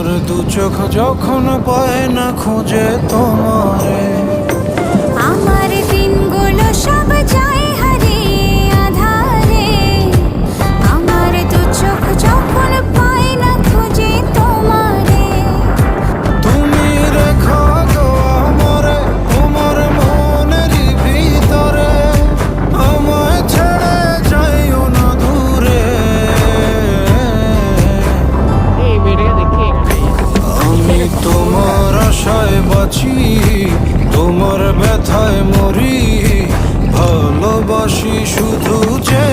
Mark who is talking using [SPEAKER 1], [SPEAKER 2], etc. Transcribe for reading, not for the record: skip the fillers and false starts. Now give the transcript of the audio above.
[SPEAKER 1] আমার দু চোখ যখন পায় না খুঁজে তোমারে,
[SPEAKER 2] আমার দিনগুলো সব যায় হারিয়ে আধারে। আমার দু চোখ যখন পায় না খুঁজে তোমারে।
[SPEAKER 1] তুমি রেখো গো আমারে তোমার মনেরই ভিতরে, আমায় ছেড়ে যাইও না দূরে। আমি তোমার আশায় বাঁচি, তোমার ব্যথায় মরি, ভালোবাসি শুধু যে